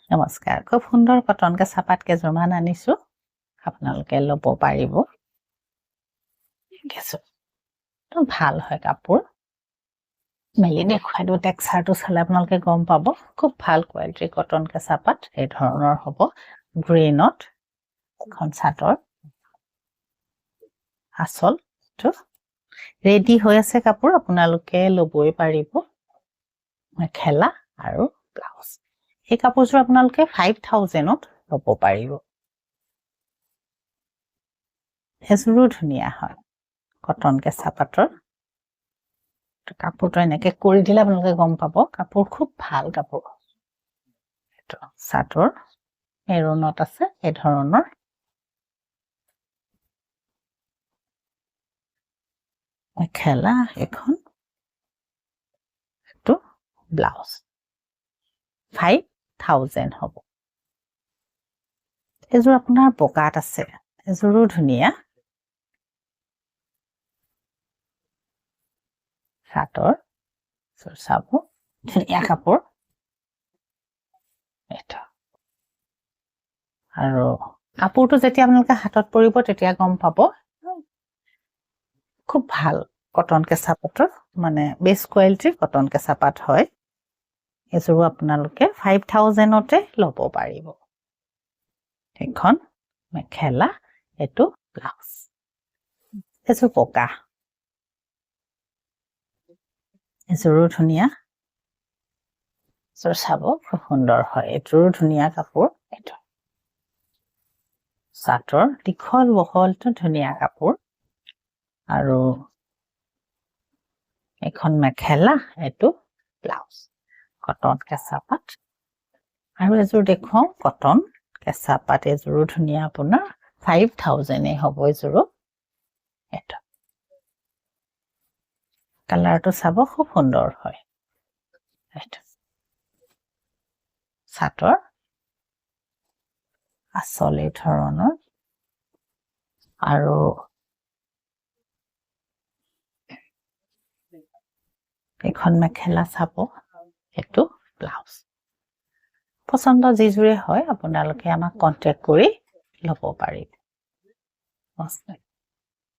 নমস্কাৰ খুব সুন্দৰ কটন কেঁচাপাত কেইযোৰমান আনিছো আপোনালোকে ল'ব পাৰিব তো ভাল হয় কাপোৰ মেলি দেখুৱাই দিওঁ টেক্সচাৰটো চালে আপোনালোকে গম পাব খুব ভাল কোৱালিটিৰ কটন কেঁচাপাত এই ধৰণৰ হ'ব গ্ৰেইনত এখন চাদৰ আঁচলটো ৰেডি হৈ আছে কাপোৰ আপোনালোকে ল'বই পাৰিব মেখেলা আৰু ব্লাউজ এই কাপোৰযোৰ আপোনালোকে 5000ত ল'ব পাৰিব এযোৰো ধুনীয়া হয় কটন কেঁচাপাতৰ কাপোৰটো এনেকে কৰি দিলে আপোনালোকে গম পাব কাপোৰ খুব ভাল কাপোৰ এইটো চাদৰ মেৰুনত আছে এই ধৰণৰ মেখেলা এখন এইটো ব্লাউজ 5000 হ'ব এযোৰ আপোনাৰ বগাত আছে এযোৰো ধুনীয়া চাদৰ চাব ধুনীয়া কাপোৰ এটা আৰু কাপোৰটো যেতিয়া আপোনালোকে হাতত পৰিব তেতিয়া গম পাব খুব ভাল কটন কেঁচাপাতৰ মানে বেষ্ট কোৱালিটিৰ কটন কেঁচাপাত হয় এযোৰো আপোনালোকে 5000তে ল'ব পাৰিব এখন মেখেলা এইটো ব্লাউজ এযোৰ বগা এযোৰো ধুনীয়া এযোৰ চাব খুব সুন্দৰ হয় এযোৰো ধুনীয়া কাপোৰ এইটো চাদৰ দীঘল বহলটো ধুনীয়া কাপোৰ আৰু এখন মেখেলা এইটো ব্লাউজ কটন কেঁচাপাত আৰু এযোৰ দেখুৱাও কটন কেঁচাপাত এযোৰো ধুনীয়া আপোনাৰ 5000 হ'ব এযোৰো এটা কালাৰটো চাব খুব সুন্দৰ হয় এটা চাদৰ আঁচল এই ধৰণৰ আৰু এখন মেখেলা চাব এইটো ব্লাউজ পছন্দ যিযোৰে হয় আপোনালোকে আমাক কন্টেক্ট কৰি ল'ব পাৰিব